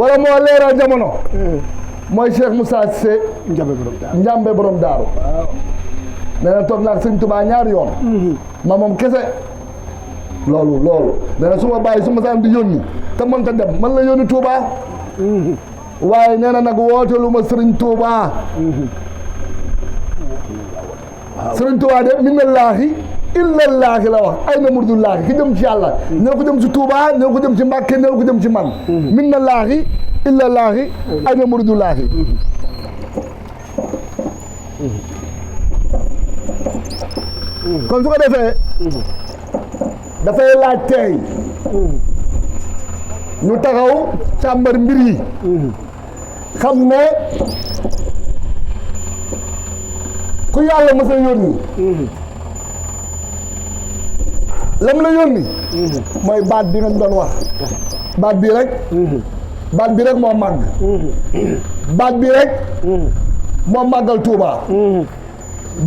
wala moo leeral jamono mooy Cheikh Moussa Cissé Njambe borom daaru nee na toog naa ak sëñ Tuubaa ñaari yoon ma moom kese loolu nee na su ma bàyyi su ma saan di yónni te mënta dem man la yónni Tuubaa waaye nee na nag woote lu ma sëriñ Tuubaa sëriñ Tuubaa de minallaahi illallaahi la wax ay na murdullaahi ki jëm ci yàlla ñoo ko jëm ci Tuubaa ñoo ko jëm ci Mbàkke ñoo ko jëm ci man minallaahi illallaahi ay na murdullaahi kon su ko defee dafay laaj tey ñu taxaw càmbar mbir yi xam ne ku yàlla mës a yónni lam la yónni mooy baat bi ngañ doon wax baat bi rek moo màgg baat bi rek moo màggal Tuuba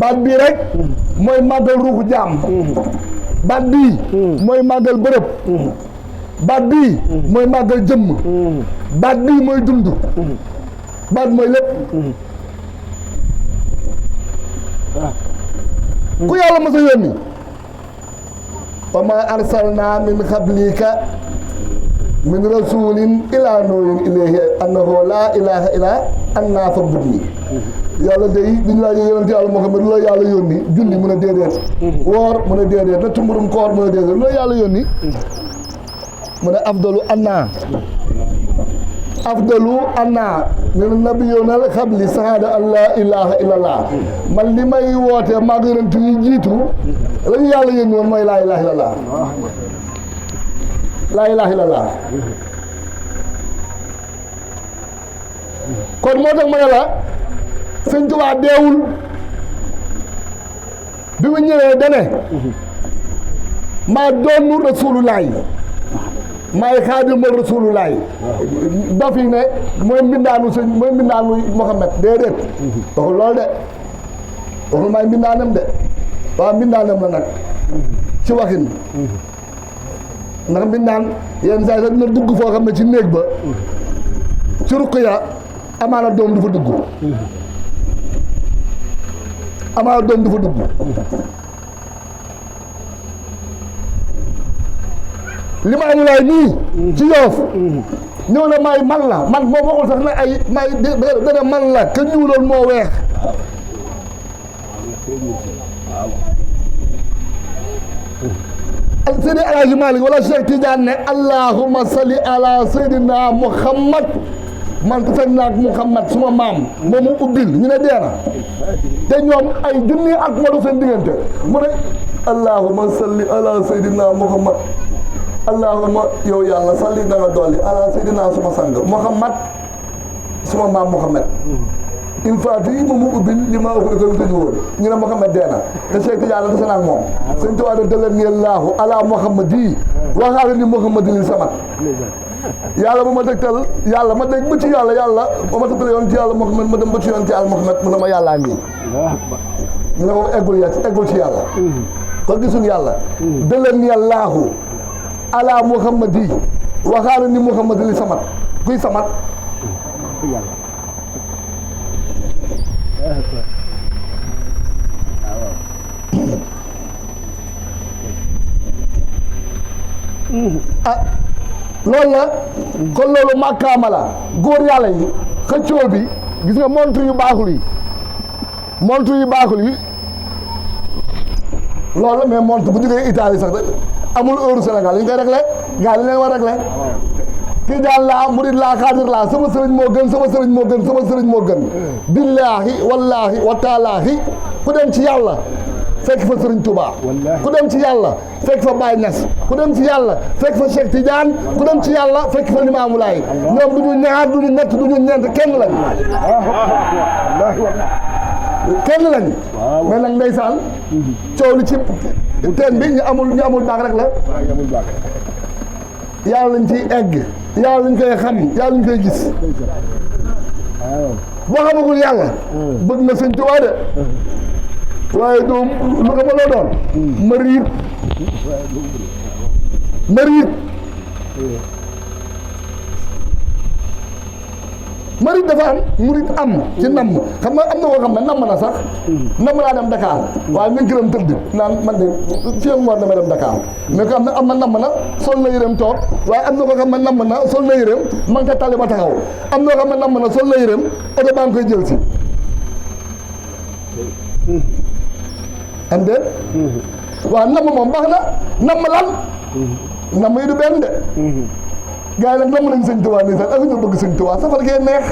baat bi rek mooy màggal ruuxu jaam baat bii mooy màggal bërëb baat bii mooy màggal jëmm baat bii mooy dund baat mooy lépp ku yàlla mës a yónni wa ma arsalna min qablika min rasulin ila nuuhin ilayhi annahu laa ilaha illa ana fa'budni yàlla day bi ñu laajee yonent yàlla Muhammad lu la yàlla yónni julli mu ne déedéet woor mu ne déedéet na tumburum koor mu ne déedéet lu la yàlla yónni mu ne afdalu anna min nabiyyoona qabli sahaada an laa ilaha illallah man li may woote maag yonent yi jiitu la ñu yàlla yónni woon mooy laa ilaha illallah laa ilaha illallah kon moo tax ma ne la sëñ Tuubaa deewul bi mu ñëwee dane maa doonu rasulullahi maay xaadimu rasulullahi dafi ne mooy mbindaanu Muhammad déedéet waxul loolu de waxul maay mbindaanam de waaw mbindaanam la nag ci waxin ndax mbindaan yenn saa yi sax dina dugg foo xam ne ci néeg ba ci ruq ya amaana doom du fa dugg li ma amulaay nii ci Yoof ñëw na may man la man moom waxul sax ne ay may dana man la ka ñuuloon moo weex Seydi Alaaji Maalik wala Cheikh Tidiane ne allahumma salli ala Seydina Muhammad man sañ naag Muhammad suma maam moom mu ubbil ñu ne deena te ñoom ay junni ak moo seen diggante mu ne allahumma salli ala Seydina Muhammad allahumma yow yàlla salli na nga dolli ala Seydina suma sang Muhammad suma maam Muhammad il faut que moom mu ubbil li ma wax ko tëju woon ñu ne Muhammad deena te Cheikh Tidiane dese naa ak moom sëñ Tuubaa de dëlal ni allahu ala Muhammad yi waxaale ni Muhammad li samat yàlla bu ma tegtal yàlla ma dégg ba ci yàlla ba ma tegtal yoon ci yàlla Muhammad ma dem ba ci yoon ci yàlla Muhammad mu ne ma yàllaa ngi ñu ne ko eggul ci yàlla kon gisul yàlla dëlal ni allahu ala Muhammad yi waxaale ni Muhammad li samat kuy samat loolu la kon loolu màkkaama la góor yàlla yi xëccoo bi gis nga montre yu baaxul yi loolu la mais montre bu jógee Italie sax amul heure Sénégal yi ñu koy réglé gars yi leen war réglé kii daan laa murid laa xaadir laa sama sëriñ moo gën billaahi wallaahi wa taalaahi ku dem ci yàlla fekk fa Sëriñ Tuubaa ku dem ci yàlla fekk fa Baay Ñas ku dem ci yàlla fekk fa Cheikh Tidiane ku dem ci yàlla fekk fa Limaamu Laay ñoom du ñu ñaar du ñu ñett du ñu ñeent kenn lañ mais nag ndeysaan coow li ci teen bi ñu amul baax rek la yàlla lañ ciy egg yàlla lañ koy xam yàlla lañ koy gis boo xamagul yàlla bëgg na Sëriñ Tuubaa de waaye doom lu ko ma loo doon mariit murit dafa am murit am ci namm xam nga am na koo xam ne namm na sax namm laa dem Dakar waaye mi ngi gërëm tëdd naan man de fii ak ngoon damay dem Dakar mais ko am na namm na sol na yërëm toog waaye am na koo xam ne namm na sol na yërëm man ka tali ba taxaw am na koo xam ne namm na sol na yërëm oto baa ngi koy jël si am déet waaw namm moom baax na namm lan namm yi du benn de gars yi nag namm nañ sëñ Tuubaa nii sax ak ñu bëgg sëñ Tuubaa safar gee neex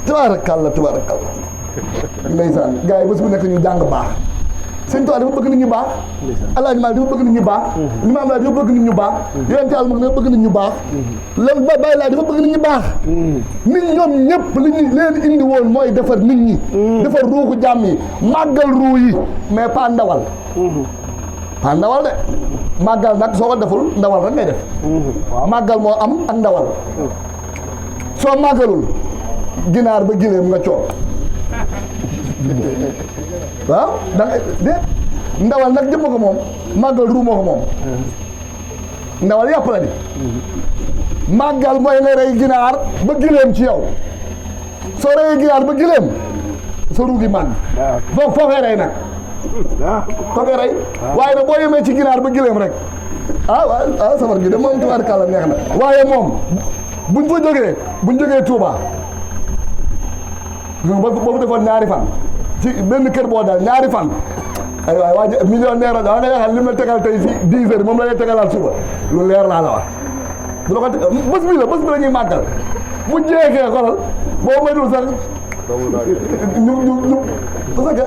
tubaarakàlla ndeysaan gars yi bés bu nekk ñu jàng baax sëñ Tuubaa dafa bëgg nit ñu baax Alaaji Maalik dafa bëgg nit ñu baax Limaam Laay dafa bëgg nit ñu baax Yonent Yàlla dafa bëgg nit ñu baax lan Baay Laay dafa bëgg nit ñu baax nit ñoom ñëpp li ñu leen indi woon mooy defar nit ñi defar ruuxu jàmm yi màggal ruu yi mais pas ndawal pas ndawal de màggal nag soo ko deful ndawal rek ngay def màggal moo am ak ndawal soo màggalul ginaar ba gileem nga coob waaw da nga de ndawal nag jëmm ko moom màggal ruu moo ko moom ndawal yàpp la di màggal mooy nga rey ginaar ba gileem ci yow soo reyee ginaar ba gileem sa ruu gi màgg foo koy rey nag foo koy rey waaye nag boo yemee ci ginaar ba gileem rek waaw safar gi de moom tubaarkàlla neex na waaye moom buñ jógee Touba boobu defoon ñaari fan ci benn kër boo daal ñaari fan ay waay waa millionnaire da nga yaakaar li ma tegal tey si 10 heures moom la lay tegalaat suba lu leer laa la wax bu la ko bés bi la ñuy màggal bu jeexee xolal boo maydul sax ñu parce que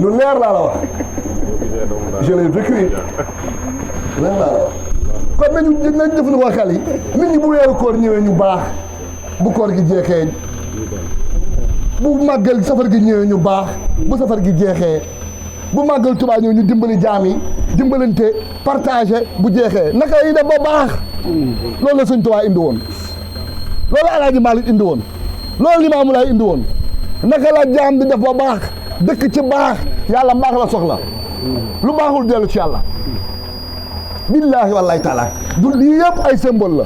lu leer laa la wax je l'ai vécu leer laa la wax kon nañ jëfandikoo xel yi nit ñi bu weeru koor ñëwee ñu baax bu koor gi jeexee bu màggal safar gi ñëwee ñu baax bu safar gi jeexee bu màggal Tuubaa ñëw ñu dimbali jaam yi dimbalante partagé bu jeexee naka yi def ba baax loolu la Sëñ Tuubaa indi woon loolu Alaaji Maalik indi woon loolu Limaamu Laay indi woon naka la jaam di def ba baax dëkk ci baax yàlla mbaax la soxla lu baaxul dellu ci yàlla billaahi wallaahi taala du lii yëpp ay symbole la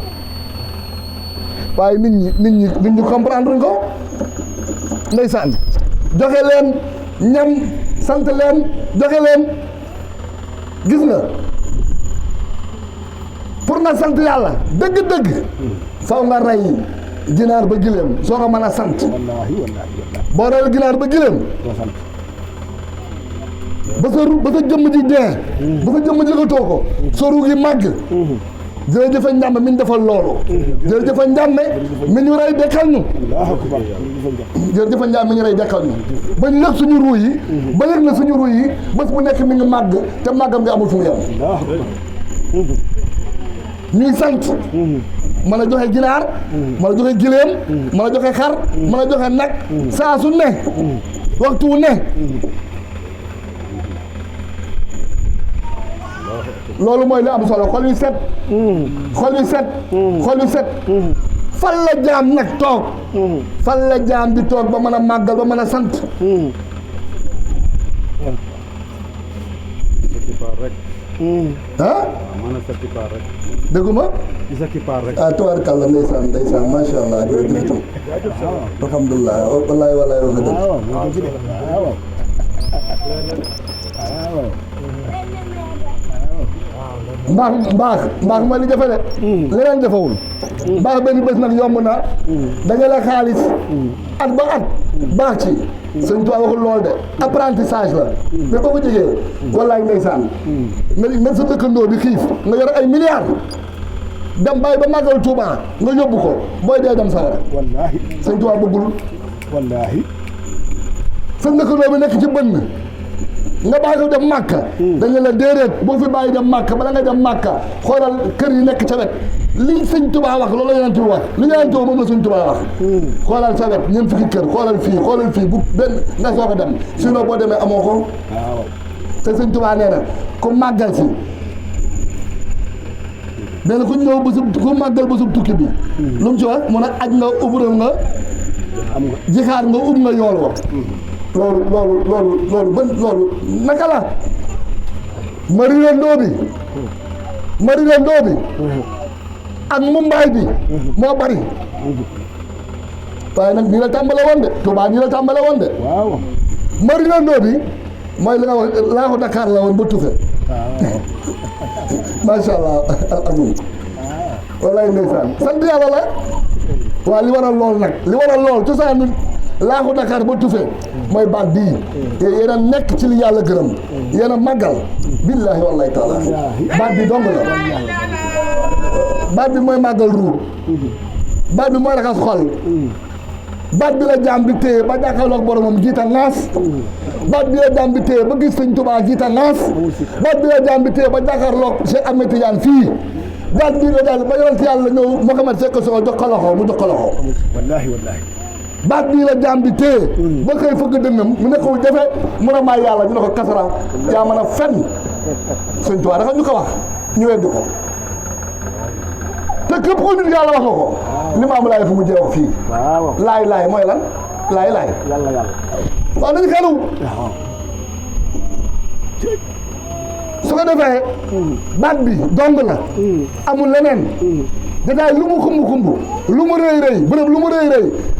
waaye nit ñi comprendre ko ndeysaan joxe leen ñam sant leen joxe leen gis nga pour nga sant yàlla dëgg-dëgg faw nga rey ginaar ba gileem soo ko mën a sant boo rey ginaar ba gileem ba sa jëmm ji dee ba sa jëmm ji ko too ko sa ruu gi màgg jërëjëf Njàmbe mi ñu defal loolu jërëjëf Njàmbe mi ñu rey dekkal ñu jërëjëf Njàmbe mi ñu rey dekkal ñu ba ñu yëg suñu ruu yi ba yëg na suñu ruu yi bés bu nekk mi ngi màgg te màggam nga amul fu mu yem ñuy sant mën a joxe ginaar mën a joxe giléem mën a joxe xar mën a joxe nag saa su ne waxtu wu ne loolu mooy li am solo xol yu set xol yu set fan la jaam nag toog fan la jaam di toog ba mën a màggal ba mën a sant ah dégguma tubaarkàlla ndeysaan macha allah jërëjëf alhamdulilah wallaay wax nga dëgg mbaax mooy li jafe de leneen jafewul mbaax benn bés nag yomb na dajale xaalis at ba at baax ci Sëñ Tuubaa waxul lool de apprentissage la mais boo ko jegee wallaay ndeysaan nga sa dëkkandoo bi xiif nga yor ay milliards dem bàyyi ba màggal Tuubaa nga yóbbu ko booy dee dem sawara wallaahi Sëñ Tuubaa bëggul wallaahi sa dëkkandoo bi nekk ci bënn nga bàyyi ko dem Màkka dañu la déedéet boo fi bàyyi dem Màkka bala nga dem Màkka xoolal kër yi nekk ca wet li Sëñ Tuubaa wax loolu la Yonent bi wax li Yonent bi moom la Sëñ Tuubaa wax xoolal sa wet ñeent fukki kër xoolal fii bu benn nga soog a dem sinon boo demee amoo ko te Sëñ Tuubaa nee na ku màggal si nee na ku ñëw ku màggal ba sub tukki bi lu mu ci wax mu ne aj nga ubral nga jixaar nga ub nga yool ko loolu naka la marilandoo bi ak mumbaay bi moo bari waaye nag nii la tàmbale woon de Touba nii la tàmbale woon de waaw Marina Ndo bi mooy li nga wax laaxu Dakar la woon ba tufe macha allah alhamdulilah wallaay ndeysaan sant yàlla la waaw li waral lool nag li waral lool cosaan laaxu Dakar ba tufe mooy baat bii te yéen a nekk ci li yàlla gërëm yéen a màggal billaahi wallahi taala baat bi dong la baat bi mooy màggal ruur baat bi mooy raxas xol baat bi la jaam bi téye ba jàkkaarloog boromam jiita naas baat bi la jaam bi téye ba gis sëñ Tuubaa jiita naas baat bi la jaam bi téye ba jàkkaarloog Cheikh Ahmed Tidiane fii baat bi la jaam ba yonent yàlla ñëw Mouhamed Seck Sow jox ko loxo mu jox ko loxo wallaahi wallaahi baat bii la jaam bi téye ba koy fëgg dënnam mu ne ko jafe mën a maay yàlla ñu ne ko kasara yaa mën a fenn sëñ Tuubaa dafa ñu ko wax ñu weddi ko te képp ku nit yàlla wax nga ko li ma am laay fu mu jee wax fii laay mooy lan laay yàlla waaw nañu xelu su ko defee baat bi dong la amul leneen dataay lu mu xumb lu mu rëy bërëb lu mu rëy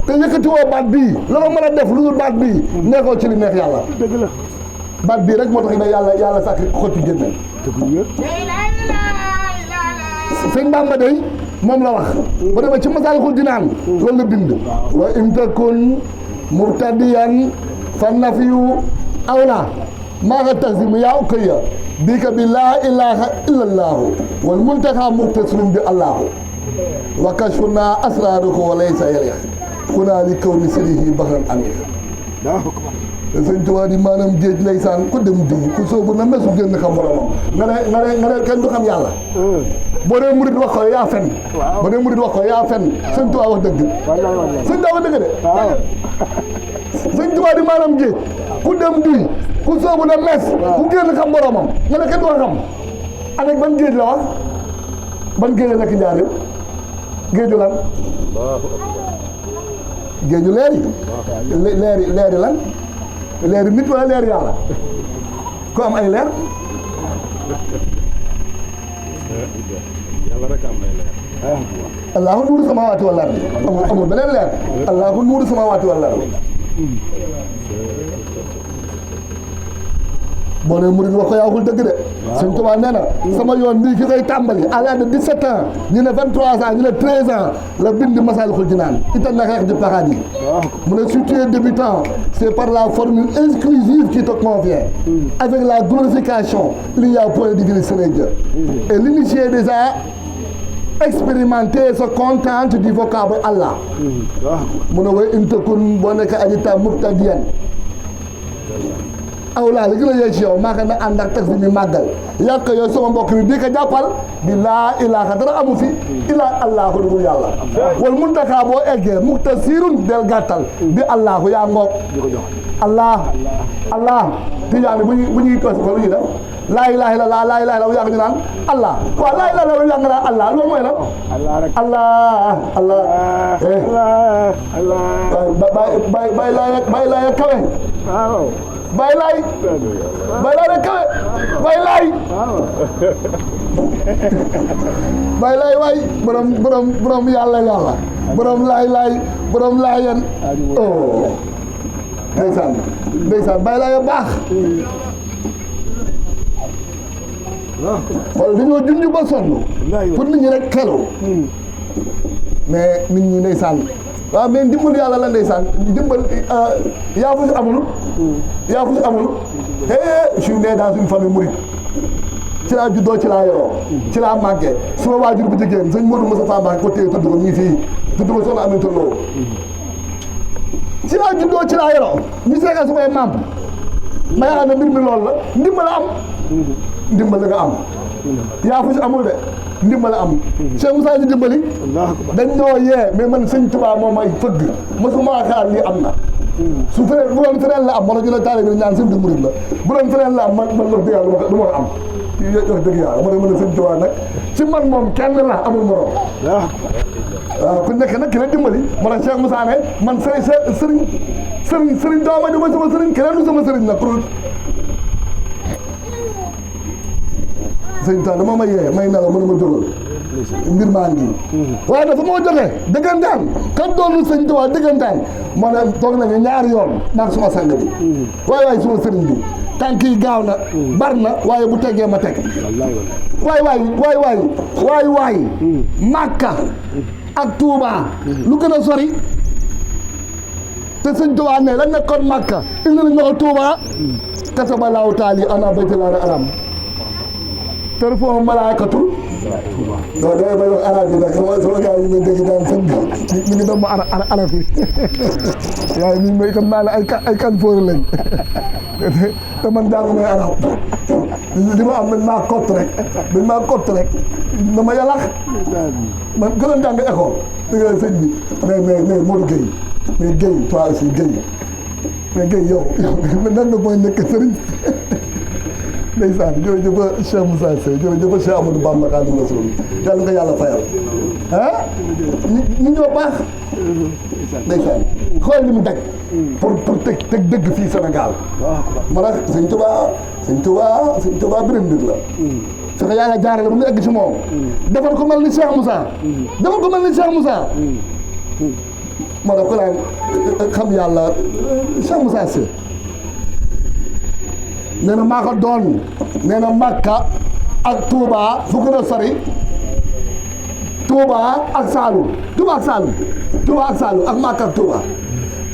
te yëkkatiwoo baat bii loolu mën a def lu dul baat bii nekkoo ci li neex yàlla dëgg la baat bii rek moo tax ne yàlla sàkk xotti génne sëñ Bamba day moom la wax ba demee ci Masaalikul Jinaan loolu la bind wa in takun murtadiyan fa nafiyu awla maa nga taxim yaa ukayya bika bi laa ilaha illa allahu wal muntaxa muxtasirun bi allahu wa kashfuna asraruhu wa laysa yalih kunaa li kaw ni sirihi baxran amir sëñ Tuubaa di maanaam géej ndeysaan ku dem di ku soobu na mesu génn xam boromam nga ne kenn du xam yàlla boo dee murid wax ko yaa fen boo dee murid wax ko yaa fen sëñ Tuubaa wax dëgg sëñ Tuubaa wax dëgg de sëñ Tuubaa di maanaam géej ku dem di ku soobu na mes ku génn xam boromam nga ne kenn du ko xam avec ban géej la wax ban géej la nekk njaarim géeju lan géeju leeri lan leeri nit wala leer yàlla ku am ay leer yàlla rek am ay leer allahu nuuru samaawaati wal ardi amul beneen leer allahu nuuru samaawaati wal ardi boo nee murid wax ko yaa waxul dëgg de Sëñ Tuubaa nee na sama yoon bii ki koy tàmbali à l'âge de 17 ans ñu ne 23 ans ñu ne 13 ans la bind Masaalikul Jinaan itam na xeex di paradis mu ne si tu es débutant c'est par la formule exclusive qui te convient avec la glorification il n'y a point de divin Seigneur Dieu et l'initié déjà expérimenté se contente du vocable Allah mu ne way intakun boo nekk ajitam mubtadiyan aw laa li gën a yee ci yow maa ngi ne ànd ak taxi mi màggal yàq yow sama mbokk mi bii ko jàppal bi laa ilaaha dara amu fi ilaa allahu dugul yàlla wal muntaxaa boo eggee muxtasirun del gàttal bi allahu yaa ngoog allah tijaani bu ñuy toos ko lu ñuy def laa ilaaha illallaah laa ilaaha illallaah yàgg ñu naan allah waaw laa ilaaha illallaah yàgg naan allah loolu mooy lan bay laay kawe bay laay rek kawe bay laay waay borom yàlla borom laayan oh ndeysaan bay laay baax xool dañoo junj ba sonn pour nit ñi rek xelu mais nit ñi ndeysaan waaw mais ndimbal yàlla la ndeysaan ndimbal yaa fu si amul je suis né dans une famille mouride ci laa juddoo ci laa yoroo ci laa màggee suma waajur bu jigéen sëñ Modou Moustapha Mbacké ko téye tudd ko ñii fii tudd ko soxna Aminata Lo ci laa juddoo ci laa yoroo ñu seegal sumay maam ma yaakaar ne mbir mi loolu la ndimbal am ndimbal la nga am yaa fu si amul de ndimbal am Cheikh Moussa ñu dimbali dañ ñoo yee mais man sëñ Tuubaa moom ay fëgg mosuma xaar lii am na su feneen bu doon feneen la am moo tax ñu ne taalibe bi ñaan sëñ bi murid la bu doon feneen la am man wax dëgg yàlla du ma ko am wax dëgg yàlla moo tax ma ne sëñ Tuubaa nag ci man moom kenn la amul morom waaw ku nekk nag ki la dimbali moo tax Cheikh Moussa ne man sëriñ dooma di ma sama sëriñ keneen du sama sëriñ nag pour sëñ Tuubaa dama ma yee may nelaw mënu ma jógal mbir maa ngi waaye dafa moo jotee dëggantaan kan doonu sëñ Tuubaa dëggantaan moo ne toog nañu ñaari yoon maag suma sang bi waaye suma sëriñ bi tànk yi gaaw na bar na waaye bu teggee ma teg waay Makka ak Touba lu gën a sori te sëñ Tuubaa ne la nekkoon Makka indi nañ ma ko Touba kataba laahu taala ana baytul haram tarfa'u malaa'ikatu non da may wax arab yi nag sama gars yi may dégg daan sëñ bi mi ngi doon ma arab yi waaye mi ngi may xam naa ne ay kan fóor lañ te man daal may arab li ma am dañ maa kott rek dama yàllax man gënoon jàng école da nga sëñ bi mais Modou Gueye mais Gueye toi aussi Gueye mais Gueye yow nan nga mooy nekk sëriñ ndeysaan jërëjëf Cheikh Moussa Seye jërëjëf Cheikh Amadou Bamba Khadimu Rasul yàlla nga yàlla fayal ah ñu ñoo baax ndeysaan xool li mu daj pour teg dëgg fii Sénégal ma nag sëñ Tuubaa beneen mbir la fexe yàlla jaarale bu ñu egg si moom defal ko mel ni Cheikh Moussa moo tax ko daan xam yàlla Cheikh Moussa Seye nee na maa ko doon nee na Makka ak Touba fu gën a sori Touba ak Saalum ak Makka ak Touba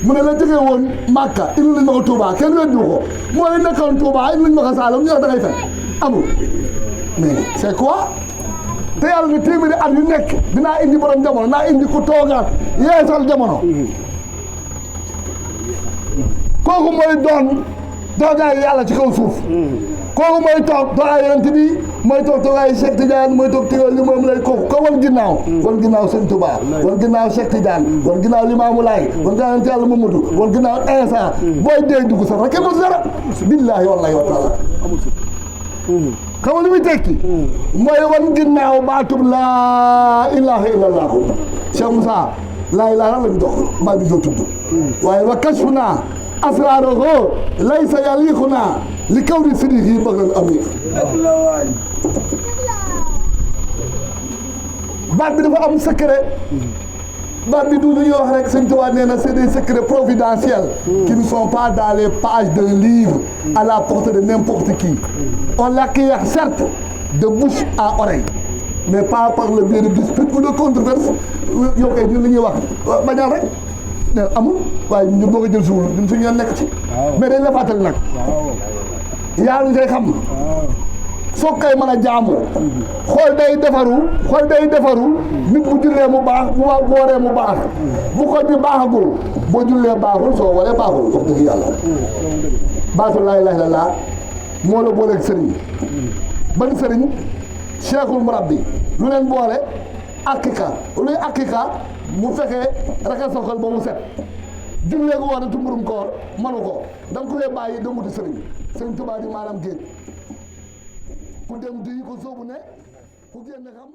mu ne la jógee woon Makka indi lañ ma ko Touba kenn weddi ko mooy nekkoon Touba indi lañ ma ko Saalum ñu ne da ngay fen amul mais c'est quoi te yàlla ne téeméeri at yu nekk dinaa indi borom jamono naa indi ku toogaat yeesal jamono kooku mooy doon toogaay yàlla ci kaw suuf kooku mooy toog toogaay yonent bi mooy toog toogaay Cheikh Tidiane mooy toog toogaay li moom lay kooku ko wan ginnaaw Sëñ Touba wan ginnaaw Cheikh Tidiane wan ginnaaw Limaamu Laay wan ginnaaw yonent yàlla Mamadou wan ginnaaw Insa booy dee dugg sax rek amul dara billaahi wallaahi wa taala xam nga li muy tekki mooy wan ginnaaw baatub laa ilaaha illallah Cheikh Moussa laa ilaaha lañ dox maa ngi doon tudd waaye wa kashfunaa asraaruhu laysa yaliqunaa li kawni sirrihi baghlal amiq baat bi dafa am secret baat bi du lu ñuy wax rek Sëñ Tuubaa nee na c'est des secrets providentiels qui ne sont pas dans les pages d'un livre à la portée de n'importe qui. On l'acquiert certes de bouche à oreille mais pas par le biais de disputes ou de controverses yow kay ñun li ñuy wax bañal rek ne amul waaye ñun boo ko jël suul ñun suñu yoon nekk ci mais dañ la fàttali nag yaa ngi koy xam soo koy mën a jaamu xool day defaru nit bu jullee mu baax bu wooree mu baax bu xol bi baaxagul boo jullee baaxul soo waree baaxul wax dëgg yàlla baatu laa ilaaha illallaah moo la booleeg sëriñ ban sëriñ cheikhul murabbi lu leen boole akika luy akika mu fekkee raxas sa xol ba mu set jullee ko war a tumburum koor manu ko da nga ko koy bàyyi dem wuti sëriñ Tuubaa di maanaam géej ku dem duy ko soobu ne ku génn xam